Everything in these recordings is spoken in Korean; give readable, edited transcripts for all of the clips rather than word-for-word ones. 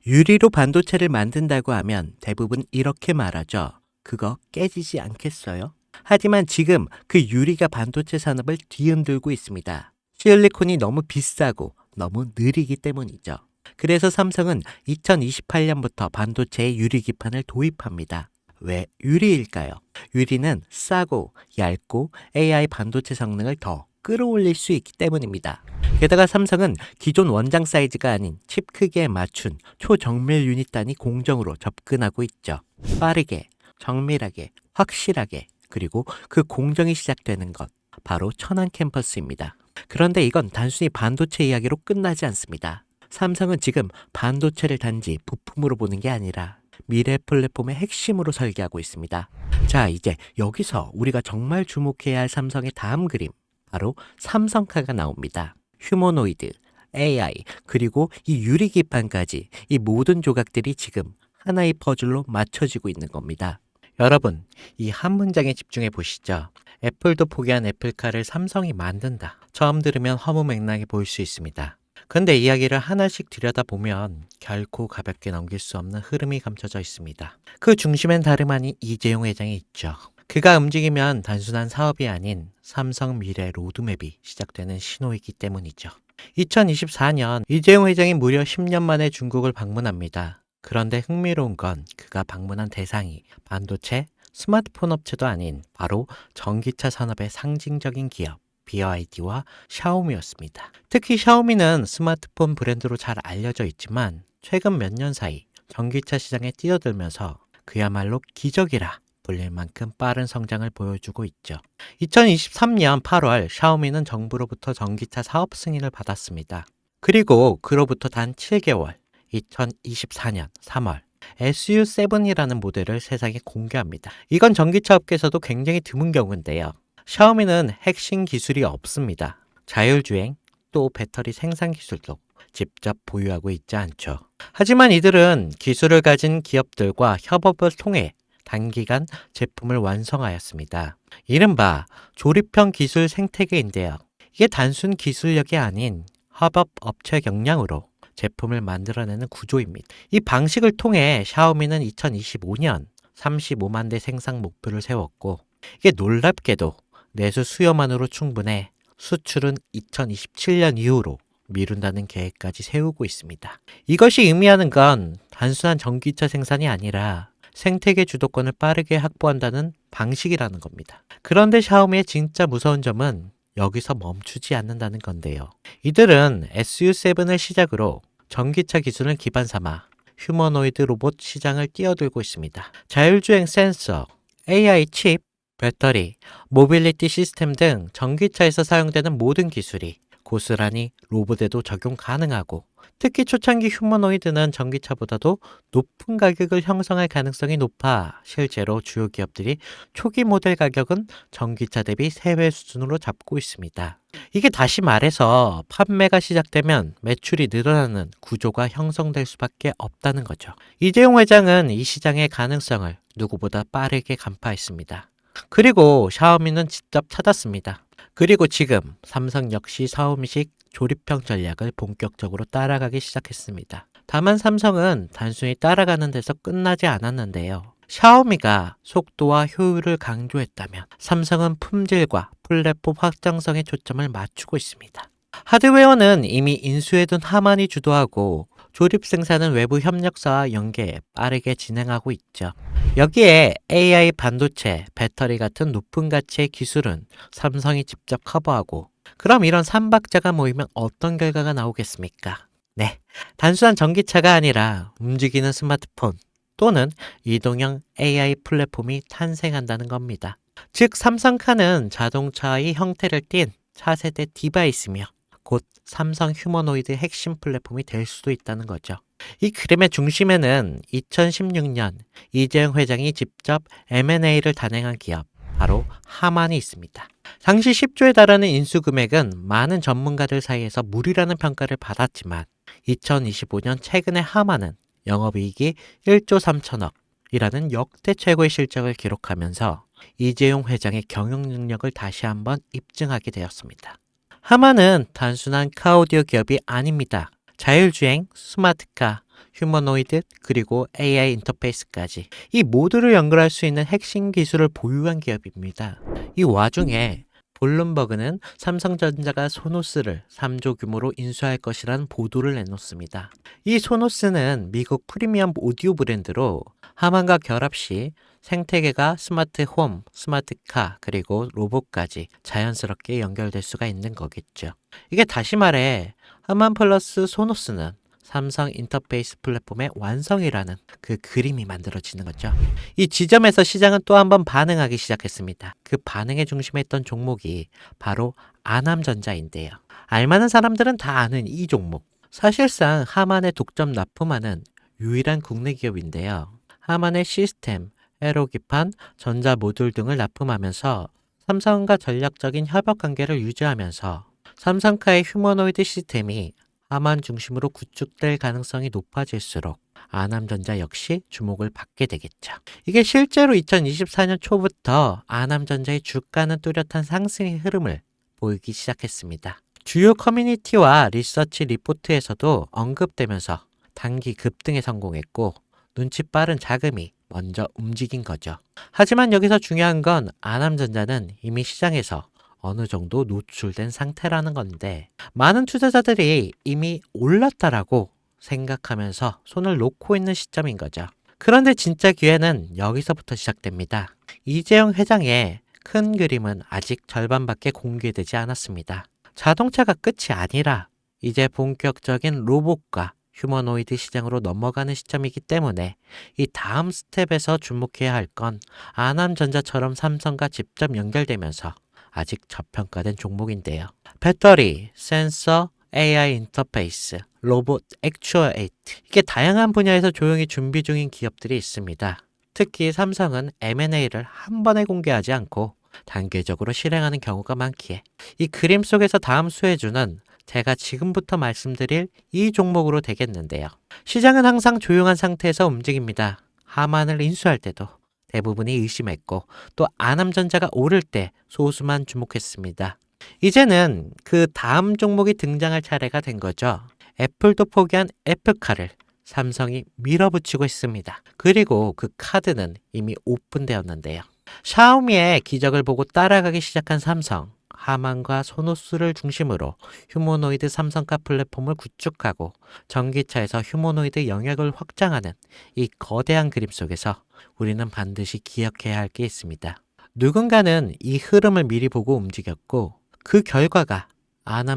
유리로 반도체를 만든다고 하면 대부분 이렇게 말하죠. 그거 깨지지 않겠어요? 하지만 지금 그 유리가 반도체 산업을 뒤흔들고 있습니다. 실리콘이 너무 비싸고 너무 느리기 때문이죠. 그래서 삼성은 2028년부터 반도체에 유리 기판을 도입합니다. 왜 유리일까요? 유리는 싸고 얇고 AI 반도체 성능을 더 끌어올릴 수 있기 때문입니다. 게다가 삼성은 기존 원장 사이즈가 아닌 칩 크기에 맞춘 초정밀 유닛 단위 공정으로 접근하고 있죠. 빠르게, 정밀하게, 확실하게, 그리고 그 공정이 시작되는 것, 바로 천안 캠퍼스입니다. 그런데 이건 단순히 반도체 이야기로 끝나지 않습니다. 삼성은 지금 반도체를 단지 부품으로 보는 게 아니라 미래 플랫폼의 핵심으로 설계하고 있습니다. 자, 이제 여기서 우리가 정말 주목해야 할 삼성의 다음 그림, 바로 삼성카가 나옵니다. 휴머노이드, AI, 그리고 이 유리기판까지 이 모든 조각들이 지금 하나의 퍼즐로 맞춰지고 있는 겁니다. 여러분, 이 한 문장에 집중해 보시죠. 애플도 포기한 애플카를 삼성이 만든다. 처음 들으면 허무맹랑해 보일 수 있습니다. 근데 이야기를 하나씩 들여다보면 결코 가볍게 넘길 수 없는 흐름이 감춰져 있습니다. 그 중심엔 다름 아닌 이재용 회장이 있죠. 그가 움직이면 단순한 사업이 아닌 삼성 미래 로드맵이 시작되는 신호이기 때문이죠. 2024년 이재용 회장이 무려 10년 만에 중국을 방문합니다. 그런데 흥미로운 건 그가 방문한 대상이 반도체, 스마트폰 업체도 아닌 바로 전기차 산업의 상징적인 기업 BYD와 샤오미였습니다. 특히 샤오미는 스마트폰 브랜드로 잘 알려져 있지만 최근 몇 년 사이 전기차 시장에 뛰어들면서 그야말로 기적이라 불릴 만큼 빠른 성장을 보여주고 있죠. 2023년 8월 샤오미는 정부로부터 전기차 사업 승인을 받았습니다. 그리고 그로부터 단 7개월, 2024년 3월 SU7이라는 모델을 세상에 공개합니다. 이건 전기차 업계에서도 굉장히 드문 경우인데요. 샤오미는 핵심 기술이 없습니다. 자율주행, 또 배터리 생산 기술도 직접 보유하고 있지 않죠. 하지만 이들은 기술을 가진 기업들과 협업을 통해 단기간 제품을 완성하였습니다. 이른바 조립형 기술 생태계인데요. 이게 단순 기술력이 아닌 협업 업체 역량으로 제품을 만들어내는 구조입니다. 이 방식을 통해 샤오미는 2025년 35만 대 생산 목표를 세웠고 이게 놀랍게도 내수 수요만으로 충분해 수출은 2027년 이후로 미룬다는 계획까지 세우고 있습니다. 이것이 의미하는 건 단순한 전기차 생산이 아니라 생태계 주도권을 빠르게 확보한다는 방식이라는 겁니다. 그런데 샤오미의 진짜 무서운 점은 여기서 멈추지 않는다는 건데요. 이들은 SU7을 시작으로 전기차 기술을 기반 삼아 휴머노이드 로봇 시장을 뛰어들고 있습니다. 자율주행 센서, AI 칩, 배터리, 모빌리티 시스템 등 전기차에서 사용되는 모든 기술이 고스란히 로봇에도 적용 가능하고 특히 초창기 휴머노이드는 전기차보다도 높은 가격을 형성할 가능성이 높아 실제로 주요 기업들이 초기 모델 가격은 전기차 대비 3배 수준으로 잡고 있습니다. 이게 다시 말해서 판매가 시작되면 매출이 늘어나는 구조가 형성될 수밖에 없다는 거죠. 이재용 회장은 이 시장의 가능성을 누구보다 빠르게 간파했습니다. 그리고 샤오미는 직접 찾았습니다. 그리고 지금 삼성 역시 샤오미식 조립형 전략을 본격적으로 따라가기 시작했습니다. 다만 삼성은 단순히 따라가는 데서 끝나지 않았는데요. 샤오미가 속도와 효율을 강조했다면 삼성은 품질과 플랫폼 확장성에 초점을 맞추고 있습니다. 하드웨어는 이미 인수해둔 하만이 주도하고 조립 생산은 외부 협력사와 연계 빠르게 진행하고 있죠. 여기에 AI 반도체, 배터리 같은 높은 가치의 기술은 삼성이 직접 커버하고 그럼 이런 삼박자가 모이면 어떤 결과가 나오겠습니까? 네, 단순한 전기차가 아니라 움직이는 스마트폰 또는 이동형 AI 플랫폼이 탄생한다는 겁니다. 즉 삼성카는 자동차의 형태를 띤 차세대 디바이스며 곧 삼성 휴머노이드 핵심 플랫폼이 될 수도 있다는 거죠. 이 그림의 중심에는 2016년 이재용 회장이 직접 M&A를 단행한 기업, 바로 하만이 있습니다. 당시 10조에 달하는 인수 금액은 많은 전문가들 사이에서 무리라는 평가를 받았지만 2025년 최근에 하만은 영업이익이 1조 3천억 이라는 역대 최고의 실적을 기록하면서 이재용 회장의 경영 능력을 다시 한번 입증하게 되었습니다. 하만은 단순한 카오디오 기업이 아닙니다. 자율주행, 스마트카, 휴머노이드, 그리고 AI 인터페이스까지 이 모두를 연결할 수 있는 핵심 기술을 보유한 기업입니다. 이 와중에 블룸버그는 삼성전자가 소노스를 3조 규모로 인수할 것이라는 보도를 내놓습니다. 이 소노스는 미국 프리미엄 오디오 브랜드로 하만과 결합 시 생태계가 스마트 홈, 스마트 카, 그리고 로봇까지 자연스럽게 연결될 수가 있는 거겠죠. 이게 다시 말해 하만 플러스 소노스는 삼성 인터페이스 플랫폼의 완성이라는 그 그림이 만들어지는 거죠. 이 지점에서 시장은 또 한 번 반응하기 시작했습니다. 그 반응의 중심에 있던 종목이 바로 아남전자인데요. 알만한 사람들은 다 아는 이 종목. 사실상 하만에 독점 납품하는 유일한 국내 기업인데요. 하만의 시스템, 에로기판, 전자 모듈 등을 납품하면서 삼성과 전략적인 협업 관계를 유지하면서 삼성카의 휴머노이드 시스템이 하만 중심으로 구축될 가능성이 높아질수록 아남전자 역시 주목을 받게 되겠죠. 이게 실제로 2024년 초부터 아남전자의 주가는 뚜렷한 상승의 흐름을 보이기 시작했습니다. 주요 커뮤니티와 리서치 리포트에서도 언급되면서 단기 급등에 성공했고 눈치 빠른 자금이 먼저 움직인 거죠. 하지만 여기서 중요한 건 아남전자는 이미 시장에서 어느 정도 노출된 상태라는 건데 많은 투자자들이 이미 올랐다라고 생각하면서 손을 놓고 있는 시점인 거죠. 그런데 진짜 기회는 여기서부터 시작됩니다. 이재용 회장의 큰 그림은 아직 절반밖에 공개되지 않았습니다. 자동차가 끝이 아니라 이제 본격적인 로봇과 휴머노이드 시장으로 넘어가는 시점이기 때문에 이 다음 스텝에서 주목해야 할 건 아남전자처럼 삼성과 직접 연결되면서 아직 저평가된 종목인데요. 배터리, 센서, AI 인터페이스, 로봇, 액추어에이트 이게 다양한 분야에서 조용히 준비 중인 기업들이 있습니다. 특히 삼성은 M&A를 한 번에 공개하지 않고 단계적으로 실행하는 경우가 많기에 이 그림 속에서 다음 수혜주는 제가 지금부터 말씀드릴 이 종목으로 되겠는데요. 시장은 항상 조용한 상태에서 움직입니다. 하만을 인수할 때도 대부분이 의심했고 또 아남전자가 오를 때 소수만 주목했습니다. 이제는 그 다음 종목이 등장할 차례가 된 거죠. 애플도 포기한 애플카를 삼성이 밀어붙이고 있습니다. 그리고 그 카드는 이미 오픈되었는데요. 샤오미의 기적을 보고 따라가기 시작한 삼성, 하만과 소노스를 중심으로 휴머노이드 삼성카 플랫폼을 구축하고 전기차에서 휴머노이드 영역을 확장하는 이 거대한 그림 속에서 우리는 반드시 기억해야 할 게 있습니다. 누군가는 이 흐름을 미리 보고 움직였고 그 결과가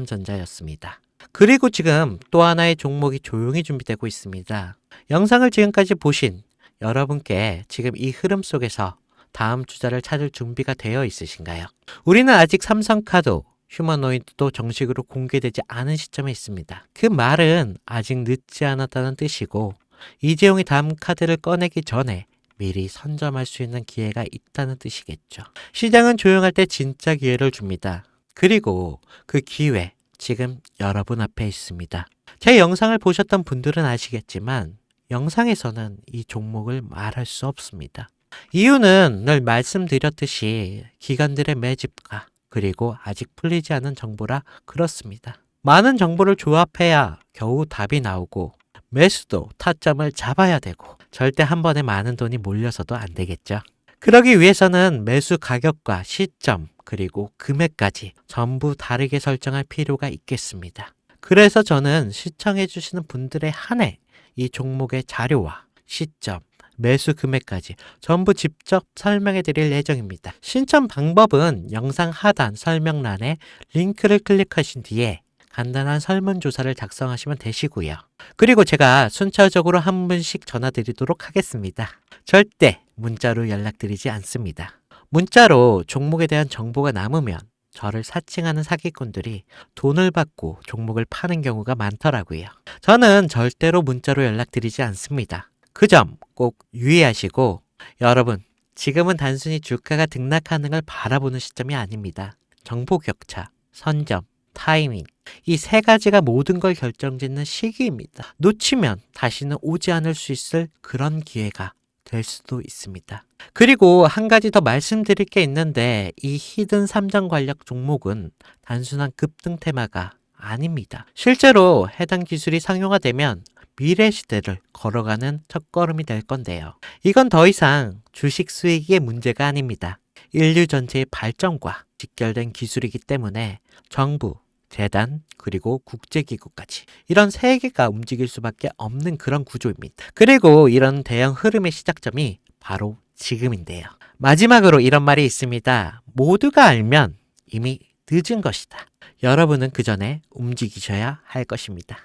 아남전자였습니다. 그리고 지금 또 하나의 종목이 조용히 준비되고 있습니다. 영상을 지금까지 보신 여러분께 지금 이 흐름 속에서 다음 투자를 찾을 준비가 되어 있으신가요? 우리는 아직 삼성카도 휴머노이드도 정식으로 공개되지 않은 시점에 있습니다. 그 말은 아직 늦지 않았다는 뜻이고 이재용이 다음 카드를 꺼내기 전에 미리 선점할 수 있는 기회가 있다는 뜻이겠죠. 시장은 조용할 때 진짜 기회를 줍니다. 그리고 그 기회 지금 여러분 앞에 있습니다. 제 영상을 보셨던 분들은 아시겠지만 영상에서는 이 종목을 말할 수 없습니다. 이유는 늘 말씀드렸듯이 기관들의 매집과 그리고 아직 풀리지 않은 정보라 그렇습니다. 많은 정보를 조합해야 겨우 답이 나오고 매수도 타점을 잡아야 되고 절대 한 번에 많은 돈이 몰려서도 안 되겠죠. 그러기 위해서는 매수 가격과 시점 그리고 금액까지 전부 다르게 설정할 필요가 있겠습니다. 그래서 저는 시청해 주시는 분들에 한해 이 종목의 자료와 시점 매수 금액까지 전부 직접 설명해 드릴 예정입니다. 신청 방법은 영상 하단 설명란에 링크를 클릭하신 뒤에 간단한 설문조사를 작성하시면 되시고요. 그리고 제가 순차적으로 한 분씩 전화 드리도록 하겠습니다. 절대 문자로 연락드리지 않습니다. 문자로 종목에 대한 정보가 남으면 저를 사칭하는 사기꾼들이 돈을 받고 종목을 파는 경우가 많더라고요. 저는 절대로 문자로 연락드리지 않습니다. 그 점 꼭 유의하시고 여러분 지금은 단순히 주가가 등락하는 걸 바라보는 시점이 아닙니다. 정보 격차, 선점, 타이밍 이 세 가지가 모든 걸 결정짓는 시기입니다. 놓치면 다시는 오지 않을 수 있을 그런 기회가 될 수도 있습니다. 그리고 한 가지 더 말씀드릴 게 있는데 이 히든 삼정 관련 종목은 단순한 급등 테마가 아닙니다. 실제로 해당 기술이 상용화되면 미래 시대를 걸어가는 첫걸음이 될 건데요. 이건 더 이상 주식 수익의 문제가 아닙니다. 인류 전체의 발전과 직결된 기술이기 때문에 정부, 재단, 그리고 국제기구까지 이런 세계가 움직일 수밖에 없는 그런 구조입니다. 그리고 이런 대형 흐름의 시작점이 바로 지금인데요. 마지막으로 이런 말이 있습니다. 모두가 알면 이미 늦은 것이다. 여러분은 그 전에 움직이셔야 할 것입니다.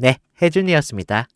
네, 혜준이었습니다.